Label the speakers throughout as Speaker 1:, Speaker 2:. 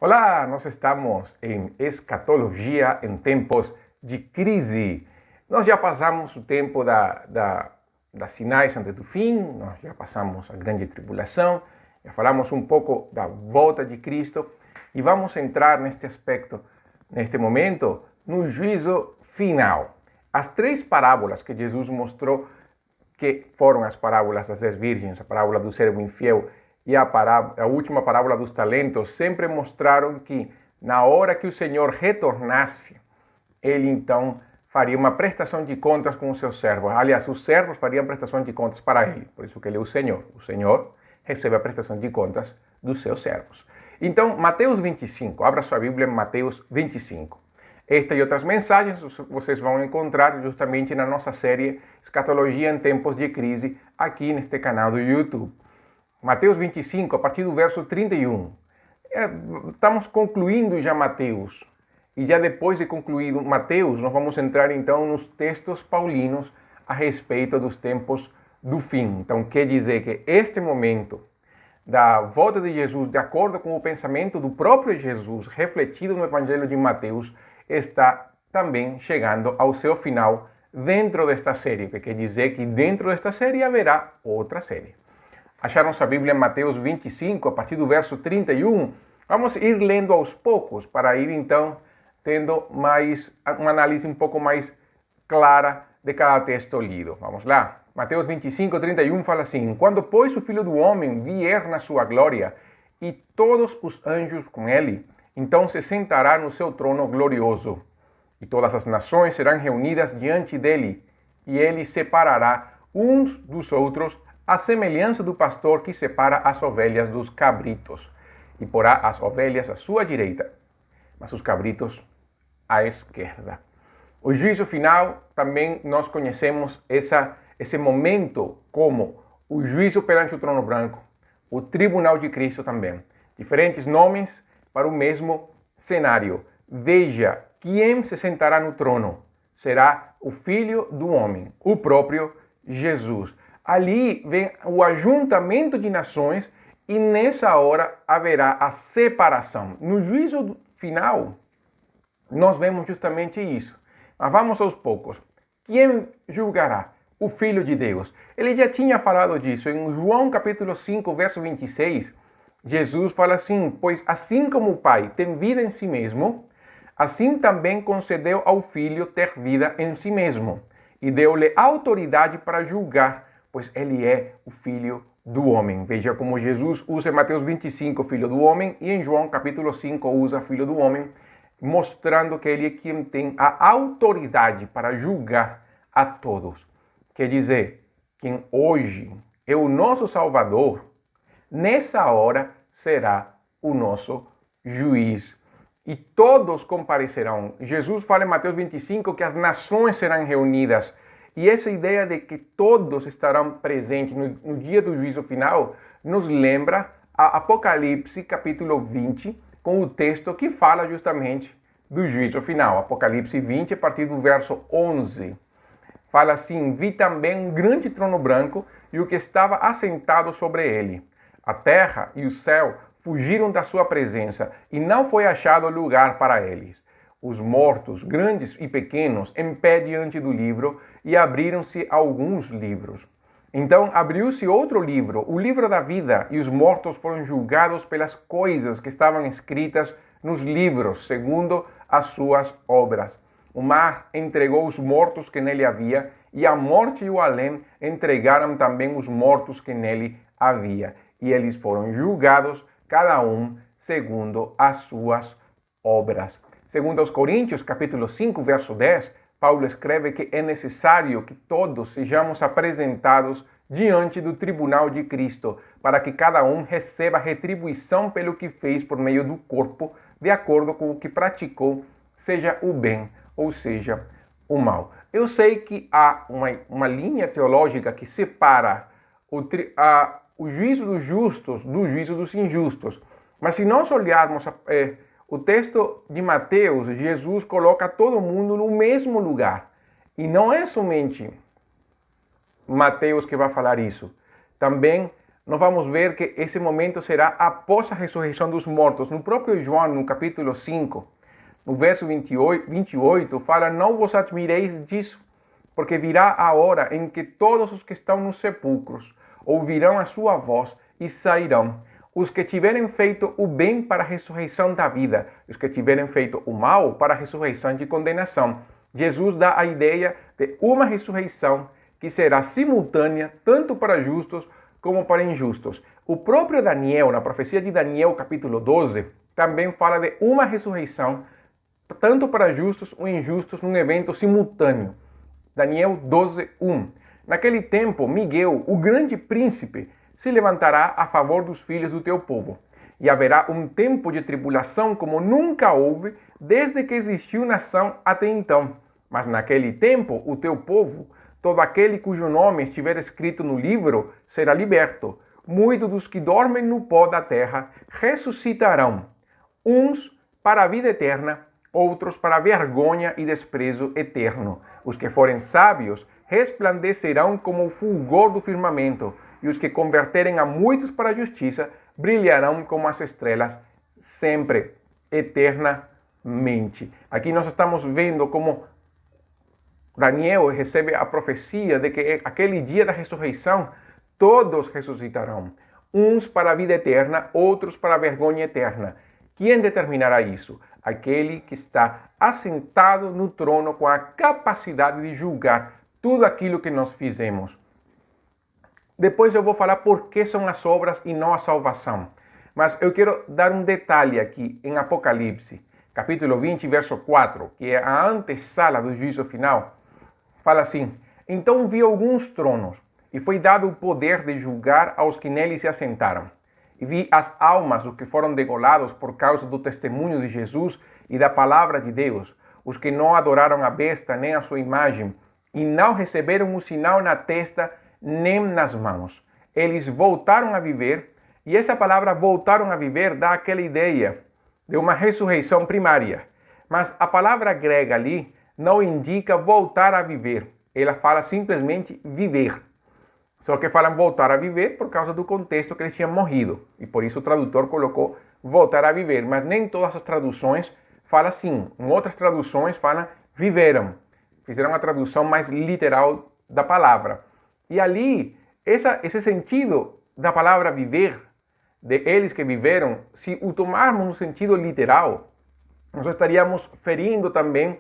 Speaker 1: Olá, nós estamos em escatologia em tempos de crise. Nós já passamos o tempo das sinais antes do fim, nós já passamos a grande tribulação, já falamos um pouco da volta de Cristo e vamos entrar neste aspecto, neste momento, no juízo final. As três parábolas que Jesus mostrou, que foram as parábolas das 10 virgens, a parábola do servo infiel e a última parábola dos talentos, sempre mostraram que na hora que o Senhor retornasse, ele então faria uma prestação de contas com os seus servos. Aliás, os servos fariam prestação de contas para ele, por isso que ele é o Senhor. O Senhor recebe a prestação de contas dos seus servos. Então, Mateus 25, abra sua Bíblia em Mateus 25. Esta e outras mensagens vocês vão encontrar justamente na nossa série Escatologia em Tempos de Crise, aqui neste canal do YouTube. Mateus 25, a partir do verso 31. Estamos concluindo já Mateus. E já depois de concluído Mateus, nós vamos entrar então nos textos paulinos a respeito dos tempos do fim. Então, quer dizer que este momento da volta de Jesus, de acordo com o pensamento do próprio Jesus, refletido no Evangelho de Mateus, está também chegando ao seu final dentro desta série, que quer dizer que dentro desta série haverá outra série. Acharam sua Bíblia em Mateus 25, a partir do verso 31. Vamos ir lendo aos poucos, para ir então tendo uma análise um pouco mais clara de cada texto lido. Vamos lá. Mateus 25, 31 fala assim: Quando, pois, o Filho do Homem vier na sua glória, e todos os anjos com ele, então se sentará no seu trono glorioso, e todas as nações serão reunidas diante dele, e ele separará uns dos outros, à semelhança do pastor que separa as ovelhas dos cabritos, e porá as ovelhas à sua direita, mas os cabritos à esquerda. O juízo final, também nós conhecemos esse momento como o juízo perante o trono branco, o tribunal de Cristo também. Diferentes nomes para o mesmo cenário. Veja, quem se sentará no trono será o Filho do Homem, o próprio Jesus. Ali vem o ajuntamento de nações e nessa hora haverá a separação. No juízo final, nós vemos justamente isso. Mas vamos aos poucos. Quem julgará? O Filho de Deus. Ele já tinha falado disso. Em João capítulo 5, verso 26, Jesus fala assim: Pois assim como o Pai tem vida em si mesmo, assim também concedeu ao Filho ter vida em si mesmo. E deu-lhe autoridade para julgar, pois ele é o Filho do Homem. Veja como Jesus usa em Mateus 25, Filho do Homem, e em João capítulo 5 usa Filho do Homem, mostrando que ele é quem tem a autoridade para julgar a todos. Quer dizer, quem hoje é o nosso Salvador, nessa hora será o nosso juiz. E todos comparecerão. Jesus fala em Mateus 25 que as nações serão reunidas. E essa ideia de que todos estarão presentes no dia do juízo final nos lembra a Apocalipse capítulo 20, com o texto que fala justamente do juízo final. Apocalipse 20, a partir do verso 11. Fala assim: Vi também um grande trono branco e o que estava assentado sobre ele. A terra e o céu fugiram da sua presença e não foi achado lugar para eles. Os mortos, grandes e pequenos, em pé diante do livro, e abriram-se alguns livros. Então abriu-se outro livro, o livro da vida, e os mortos foram julgados pelas coisas que estavam escritas nos livros, segundo as suas obras. O mar entregou os mortos que nele havia, e a morte e o além entregaram também os mortos que nele havia. E eles foram julgados, cada um segundo as suas obras. Segundo aos Coríntios, capítulo 5, verso 10, Paulo escreve que é necessário que todos sejamos apresentados diante do tribunal de Cristo, para que cada um receba retribuição pelo que fez por meio do corpo, de acordo com o que praticou, seja o bem ou seja o mal. Eu sei que há uma linha teológica que separa o juízo dos justos do juízo dos injustos. Mas se nós olharmos o texto de Mateus, Jesus coloca todo mundo no mesmo lugar. E não é somente Mateus que vai falar isso. Também nós vamos ver que esse momento será após a ressurreição dos mortos. No próprio João, no capítulo 5, no verso 28, fala: não vos admireis disso, porque virá a hora em que todos os que estão nos sepulcros ouvirão a sua voz e sairão. Os que tiverem feito o bem para a ressurreição da vida, os que tiverem feito o mal para a ressurreição de condenação. Jesus dá a ideia de uma ressurreição que será simultânea tanto para justos como para injustos. O próprio Daniel, na profecia de Daniel, capítulo 12, também fala de uma ressurreição tanto para justos ou injustos num evento simultâneo. Daniel 12:1. Naquele tempo, Miguel, o grande príncipe, se levantará a favor dos filhos do teu povo. E haverá um tempo de tribulação como nunca houve, desde que existiu nação até então. Mas naquele tempo, o teu povo, todo aquele cujo nome estiver escrito no livro, será liberto. Muitos dos que dormem no pó da terra ressuscitarão, uns para a vida eterna, outros para a vergonha e desprezo eterno. Os que forem sábios resplandecerão como o fulgor do firmamento, e os que converterem a muitos para a justiça brilharão como as estrelas sempre, eternamente. Aqui nós estamos vendo como Daniel recebe a profecia de que aquele dia da ressurreição todos ressuscitarão, uns para a vida eterna, outros para a vergonha eterna. Quem determinará isso? Aquele que está assentado no trono com a capacidade de julgar tudo aquilo que nós fizemos. Depois eu vou falar por que são as obras e não a salvação. Mas eu quero dar um detalhe aqui em Apocalipse, capítulo 20, verso 4, que é a antessala do juízo final. Fala assim: então vi alguns tronos, e foi dado o poder de julgar aos que neles se assentaram. E vi as almas dos que foram degolados por causa do testemunho de Jesus e da palavra de Deus, os que não adoraram a besta nem a sua imagem, e não receberam o sinal na testa nem nas mãos. Eles voltaram a viver, e essa palavra voltaram a viver dá aquela ideia de uma ressurreição primária. Mas a palavra grega ali não indica voltar a viver, ela fala simplesmente viver. Só que falam voltar a viver por causa do contexto que eles tinham morrido. E por isso o tradutor colocou voltar a viver. Mas nem todas as traduções falam assim. Em outras traduções falam viveram. Fizeram a tradução mais literal da palavra. E ali, esse sentido da palavra viver, de eles que viveram, se o tomarmos no sentido literal, nós estaríamos ferindo também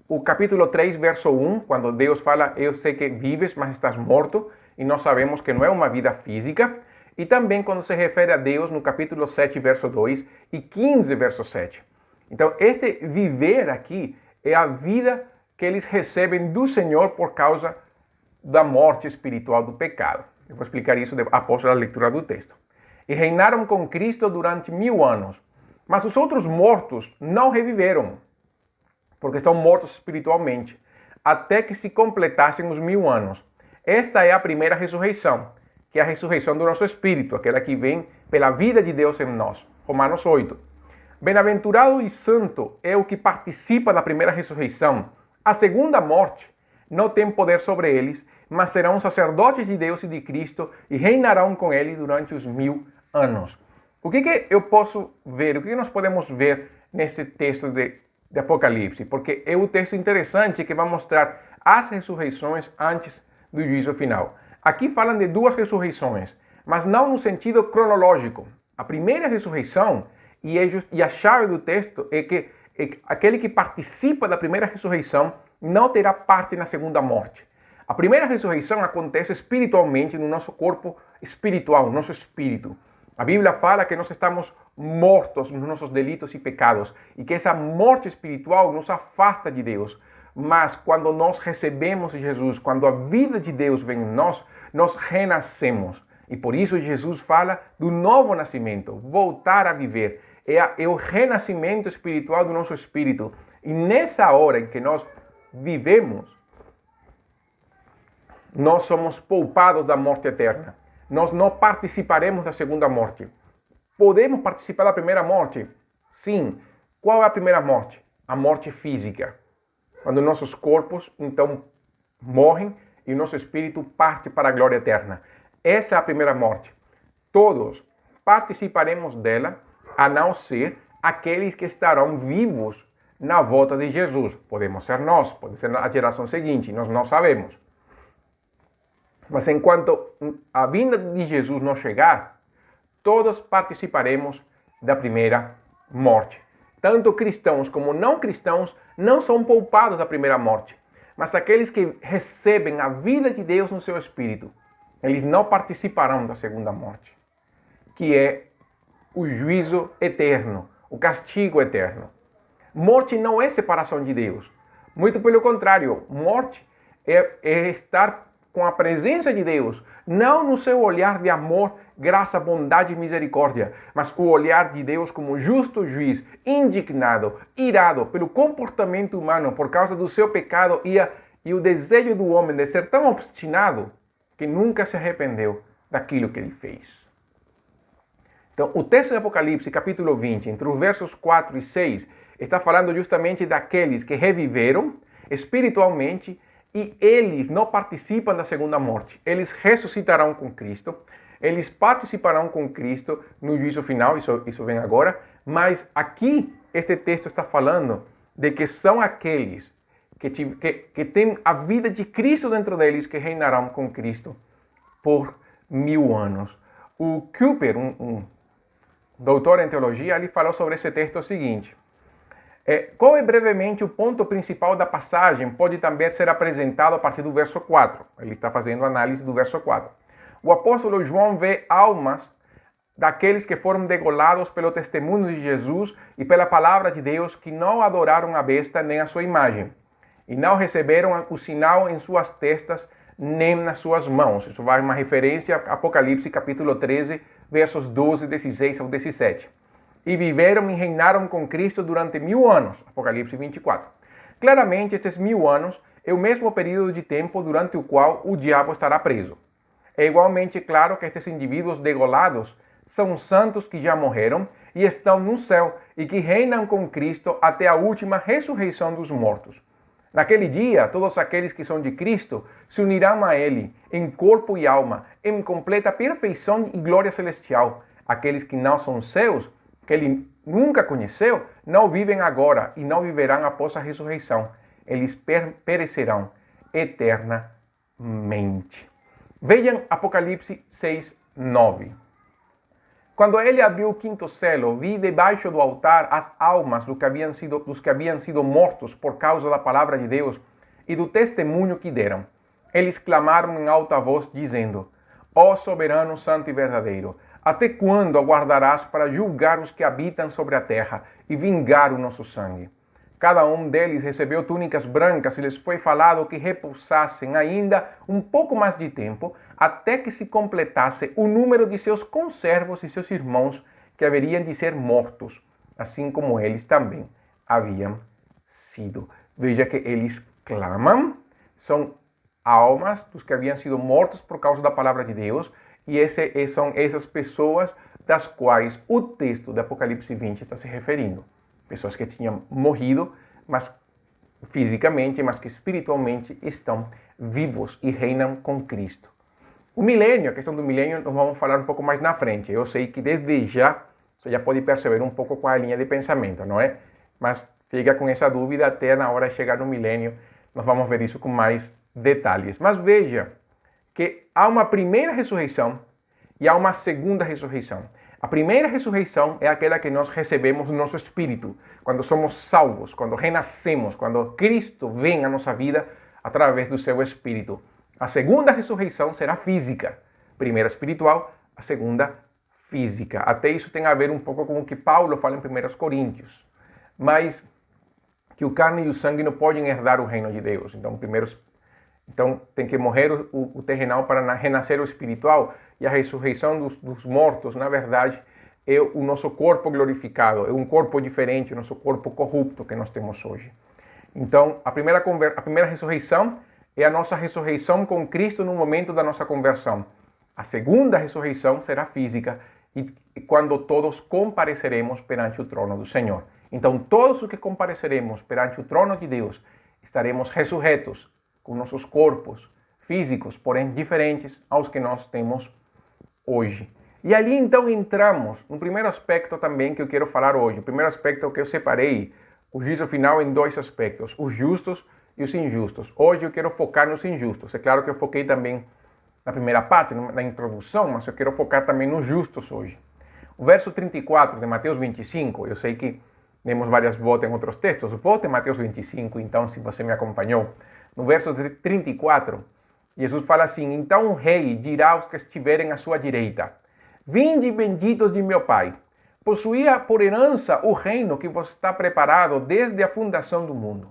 Speaker 1: o capítulo 3, verso 1, quando Deus fala: eu sei que vives, mas estás morto. E nós sabemos que não é uma vida física. E também quando se refere a Deus no capítulo 7, verso 2 e 15, verso 7. Então, este viver aqui é a vida que eles recebem do Senhor por causa da morte espiritual do pecado. Eu vou explicar isso após a leitura do texto. E reinaram com Cristo durante 1000 anos. Mas os outros mortos não reviveram, porque estão mortos espiritualmente, até que se completassem os 1000 anos. Esta é a primeira ressurreição, que é a ressurreição do nosso espírito, aquela que vem pela vida de Deus em nós. Romanos 8. Bem-aventurado e santo é o que participa da primeira ressurreição. A segunda morte não tem poder sobre eles, mas serão sacerdotes de Deus e de Cristo e reinarão com ele durante os 1000 anos. O que eu posso ver, o que nós podemos ver nesse texto de Apocalipse? Porque é um texto interessante que vai mostrar as ressurreições antes do juízo final. Aqui falam de duas ressurreições, mas não no sentido cronológico. A primeira ressurreição, e a chave do texto, é que aquele que participa da primeira ressurreição não terá parte na segunda morte. A primeira ressurreição acontece espiritualmente no nosso corpo espiritual, no nosso espírito. A Bíblia fala que nós estamos mortos nos nossos delitos e pecados e que essa morte espiritual nos afasta de Deus. Mas quando nós recebemos Jesus, quando a vida de Deus vem em nós, nós renascemos. E por isso Jesus fala do novo nascimento, voltar a viver. É o renascimento espiritual do nosso espírito. E nessa hora em que nós vivemos, nós somos poupados da morte eterna. Nós não participaremos da segunda morte. Podemos participar da primeira morte? Sim. Qual é a primeira morte? A morte física. Quando nossos corpos, então, morrem e o nosso espírito parte para a glória eterna. Essa é a primeira morte. todos participaremos dela, a não ser aqueles que estarão vivos na volta de Jesus. Podemos ser nós, pode ser a geração seguinte, nós não sabemos. Mas enquanto a vinda de Jesus não chegar, todos participaremos da primeira morte. Tanto cristãos como não cristãos não são poupados da primeira morte. Mas aqueles que recebem a vida de Deus no seu espírito, eles não participarão da segunda morte, que é o juízo eterno, o castigo eterno. Morte não é separação de Deus. Muito pelo contrário, morte é estar com a presença de Deus, não no seu olhar de amor, graça, bondade e misericórdia, mas o olhar de Deus como justo juiz, indignado, irado pelo comportamento humano por causa do seu pecado e o desejo do homem de ser tão obstinado que nunca se arrependeu daquilo que ele fez. Então, o texto de Apocalipse, capítulo 20, entre os versos 4 e 6, está falando justamente daqueles que reviveram espiritualmente e eles não participam da segunda morte. Eles ressuscitarão com Cristo, eles participarão com Cristo no juízo final, isso vem agora, mas aqui este texto está falando de que são aqueles que têm a vida de Cristo dentro deles, que reinarão com Cristo por 1000 anos. O Cooper, um doutor em teologia, ele falou sobre esse texto o seguinte: qual é brevemente o ponto principal da passagem pode também ser apresentado a partir do verso 4. Ele está fazendo análise do verso 4. O apóstolo João vê almas daqueles que foram degolados pelo testemunho de Jesus e pela palavra de Deus, que não adoraram a besta nem a sua imagem, e não receberam o sinal em suas testas nem nas suas mãos. Isso vai uma referência a Apocalipse capítulo 13, versos 12, 16 ao 17. E viveram e reinaram com Cristo durante 1000 anos. Apocalipse 24. Claramente, estes 1000 anos é o mesmo período de tempo durante o qual o diabo estará preso. É igualmente claro que estes indivíduos degolados são santos que já morreram e estão no céu e que reinam com Cristo até a última ressurreição dos mortos. Naquele dia, todos aqueles que são de Cristo se unirão a Ele em corpo e alma, em completa perfeição e glória celestial. Aqueles que não são seus, que Ele nunca conheceu, não vivem agora e não viverão após a ressurreição. Eles perecerão eternamente. Vejam Apocalipse 6, 9. Quando ele abriu o quinto selo, vi debaixo do altar as almas dos que haviam sido mortos por causa da palavra de Deus e do testemunho que deram. Eles clamaram em alta voz, dizendo: Ó soberano, santo e verdadeiro, até quando aguardarás para julgar os que habitam sobre a terra e vingar o nosso sangue? Cada um deles recebeu túnicas brancas e lhes foi falado que repousassem ainda um pouco mais de tempo, até que se completasse o número de seus conservos e seus irmãos que haveriam de ser mortos, assim como eles também haviam sido. Veja que eles clamam, são almas dos que haviam sido mortos por causa da palavra de Deus, e são essas pessoas das quais o texto de Apocalipse 20 está se referindo. Pessoas que tinham morrido, mas fisicamente, mas que espiritualmente estão vivos e reinam com Cristo. O milênio, a questão do milênio, nós vamos falar um pouco mais na frente. Eu sei que desde já, você já pode perceber um pouco qual é a linha de pensamento, não é? Mas fica com essa dúvida até na hora de chegar no milênio, nós vamos ver isso com mais detalhes. Mas veja que há uma primeira ressurreição e há uma segunda ressurreição. A primeira ressurreição é aquela que nós recebemos no nosso espírito, quando somos salvos, quando renascemos, quando Cristo vem à nossa vida através do seu espírito. A segunda ressurreição será física. A primeira espiritual, a segunda física. Até isso tem a ver um pouco com o que Paulo fala em 1 Coríntios. Mas que o carne e o sangue não podem herdar o reino de Deus. Então tem que morrer o terrenal para renascer o espiritual. E a ressurreição dos mortos, na verdade, é o nosso corpo glorificado. É um corpo diferente, o nosso corpo corrupto que nós temos hoje. Então, a primeira ressurreição é a nossa ressurreição com Cristo no momento da nossa conversão. A segunda ressurreição será física e quando todos compareceremos perante o trono do Senhor. Então, todos os que compareceremos perante o trono de Deus estaremos ressurretos com nossos corpos físicos, porém diferentes aos que nós temos hoje. E ali então entramos no primeiro aspecto também que eu quero falar hoje. O primeiro aspecto é que eu separei o juízo final em dois aspectos, os justos e os injustos. Hoje eu quero focar nos injustos. É claro que eu foquei também na primeira parte, na introdução, mas eu quero focar também nos justos hoje. O verso 34 de Mateus 25, eu sei que temos várias voltas em outros textos, volte em Mateus 25, então, se você me acompanhou. No verso 34, Jesus fala assim: então o rei dirá aos que estiverem à sua direita: vinde benditos de meu Pai, possuía por herança o reino que vos está preparado desde a fundação do mundo.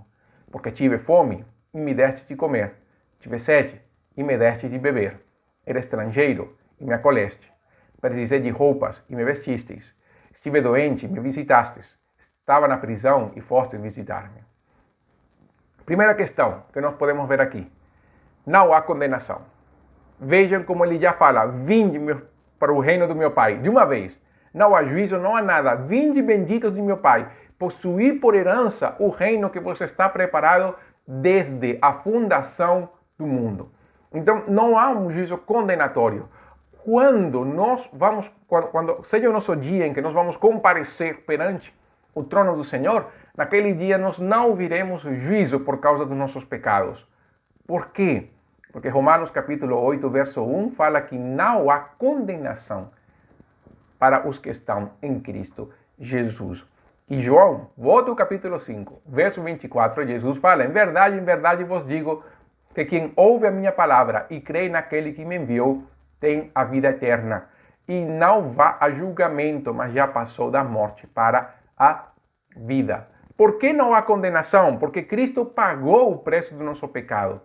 Speaker 1: Porque tive fome e me deste de comer, tive sede e me deste de beber, era estrangeiro e me acolheste, precisei de roupas e me vestisteis, estive doente e me visitastes, estava na prisão e fostes visitar-me. Primeira questão que nós podemos ver aqui: não há condenação. Vejam como ele já fala: vinde para o reino do meu Pai, de uma vez. Não há juízo, não há nada. Vinde benditos de meu Pai, possuir por herança o reino que você está preparado desde a fundação do mundo. Então, não há um juízo condenatório. Quando seja o nosso dia em que nós vamos comparecer perante o trono do Senhor, naquele dia nós não ouviremos juízo por causa dos nossos pecados. Por quê? Porque Romanos capítulo 8, verso 1 fala que não há condenação para os que estão em Cristo Jesus. E João, volta ao capítulo 5, verso 24, Jesus fala: em verdade vos digo que quem ouve a minha palavra e crê naquele que me enviou tem a vida eterna e não vá a julgamento, mas já passou da morte para a vida. Por que não há condenação? Porque Cristo pagou o preço do nosso pecado.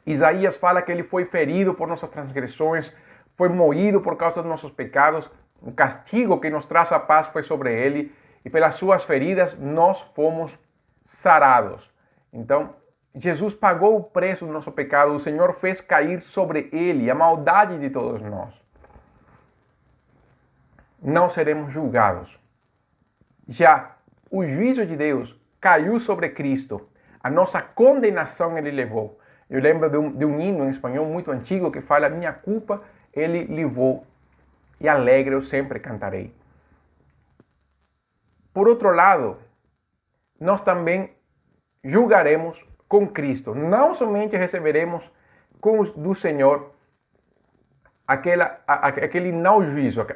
Speaker 1: Isaías fala que ele foi ferido por nossas transgressões, foi moído por causa dos nossos pecados, o castigo que nos traz a paz foi sobre ele, e pelas suas feridas nós fomos sarados. Então, Jesus pagou o preço do nosso pecado, o Senhor fez cair sobre ele a maldade de todos nós. Não seremos julgados. Já o juízo de Deus caiu sobre Cristo, a nossa condenação ele levou. Eu lembro de um hino em espanhol muito antigo que fala: minha culpa ele levou e alegre eu sempre cantarei. Por outro lado, nós também julgaremos com Cristo. Não somente receberemos do Senhor aquele não juízo,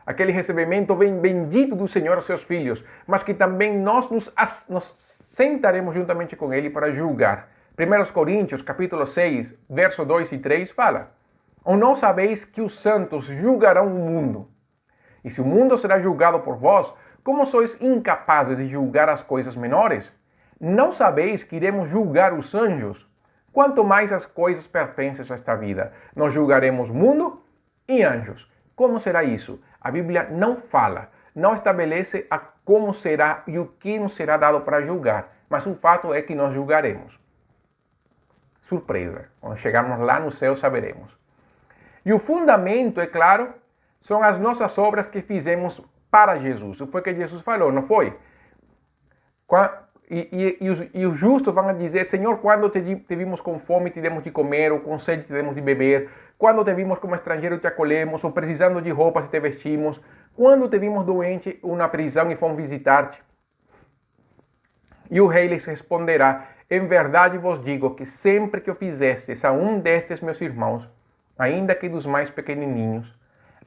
Speaker 1: aquele recebimento bendito do Senhor aos seus filhos, mas que também nós nos sentaremos juntamente com Ele para julgar. 1 Coríntios, capítulo 6, verso 2 e 3 fala: ou não sabeis que os santos julgarão o mundo? E se o mundo será julgado por vós, como sois incapazes de julgar as coisas menores? Não sabeis que iremos julgar os anjos? Quanto mais as coisas pertencem a esta vida. Nós julgaremos mundo e anjos. Como será isso? A Bíblia não fala, não estabelece como será e o que nos será dado para julgar. Mas o fato é que nós julgaremos. Surpresa. Quando chegarmos lá no céu, saberemos. E o fundamento, é claro, são as nossas obras que fizemos para Jesus. Isso foi o que Jesus falou, não foi? E os justos vão dizer: Senhor, quando te vimos com fome, te demos de comer, ou com sede, te demos de beber. Quando te vimos como estrangeiro, te acolhemos, ou precisando de roupas, te vestimos. Quando te vimos doente ou na prisão e fomos visitar-te. E o rei lhes responderá: em verdade vos digo que sempre que o fizestes a um destes meus irmãos, ainda que dos mais pequenininhos,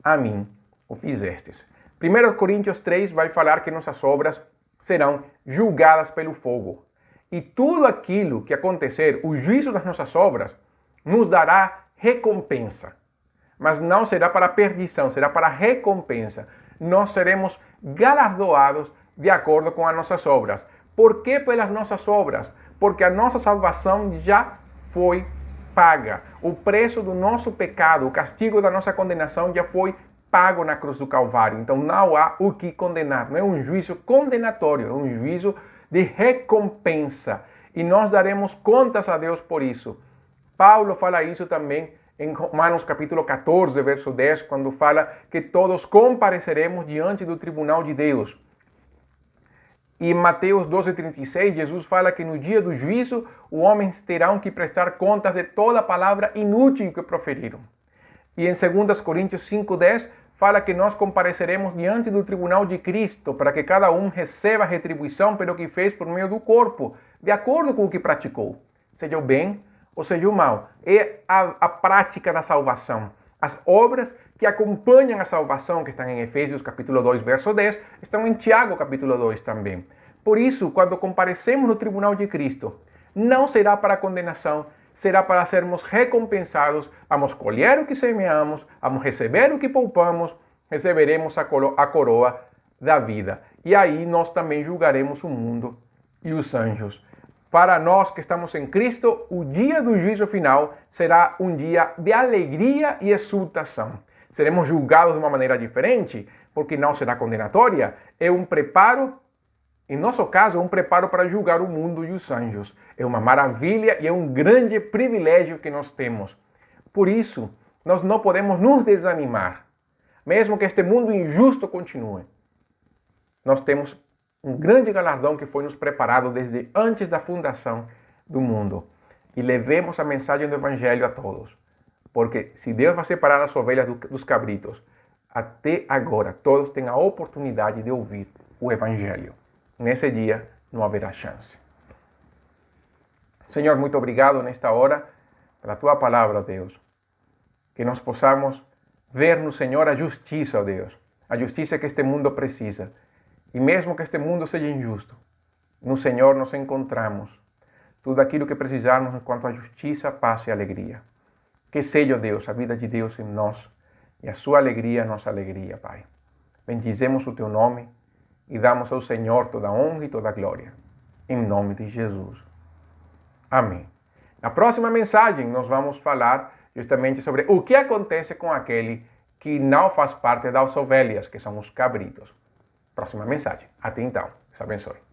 Speaker 1: a mim o fizestes. 1 Coríntios 3 vai falar que nossas obras serão julgadas pelo fogo. E tudo aquilo que acontecer, o juízo das nossas obras, nos dará recompensa. Mas não será para perdição, será para recompensa. Nós seremos galardoados de acordo com as nossas obras. Por que pelas nossas obras? Porque a nossa salvação já foi paga. O preço do nosso pecado, o castigo da nossa condenação já foi pago na cruz do Calvário. Então não há o que condenar. Não é um juízo condenatório, é um juízo de recompensa. E nós daremos contas a Deus por isso. Paulo fala isso também em Romanos capítulo 14, verso 10, quando fala que todos compareceremos diante do tribunal de Deus. E em Mateus 12:36, Jesus fala que no dia do juízo, os homens terão que prestar contas de toda palavra inútil que proferiram. E em 2 Coríntios 5:10 fala que nós compareceremos diante do tribunal de Cristo para que cada um receba retribuição pelo que fez por meio do corpo, de acordo com o que praticou, seja o bem ou seja o mal. É a prática da salvação. As obras que acompanham a salvação, que estão em Efésios capítulo 2, verso 10, estão em Tiago capítulo 2 também. Por isso, quando comparecemos no tribunal de Cristo, não será para condenação, será para sermos recompensados. Vamos colher o que semeamos, vamos receber o que poupamos, receberemos a coroa da vida. E aí nós também julgaremos o mundo e os anjos. Para nós que estamos em Cristo, o dia do juízo final será um dia de alegria e exultação. Seremos julgados de uma maneira diferente, porque não será condenatória. É um preparo, em nosso caso, é um preparo para julgar o mundo e os anjos. É uma maravilha e é um grande privilégio que nós temos. Por isso, nós não podemos nos desanimar, mesmo que este mundo injusto continue. Nós temos um grande galardão que foi nos preparado desde antes da fundação do mundo. E levemos a mensagem do Evangelho a todos. Porque se Deus vai separar as ovelhas dos cabritos, até agora todos têm a oportunidade de ouvir o Evangelho. Nesse dia não haverá chance. Senhor, muito obrigado nesta hora pela Tua palavra, Deus. Que nós possamos ver no Senhor a justiça, ó Deus. A justiça que este mundo precisa. E mesmo que este mundo seja injusto, no Senhor nós encontramos tudo aquilo que precisarmos quanto a justiça, paz e alegria. Que seja, Deus, a vida de Deus em nós e a sua alegria, a nossa alegria, Pai. Bendizemos o Teu nome e damos ao Senhor toda a honra e toda a glória. Em nome de Jesus. Amém. Na próxima mensagem nós vamos falar justamente sobre o que acontece com aquele que não faz parte das ovelhas, que são os cabritos. Próxima mensagem. Até então. Deus abençoe.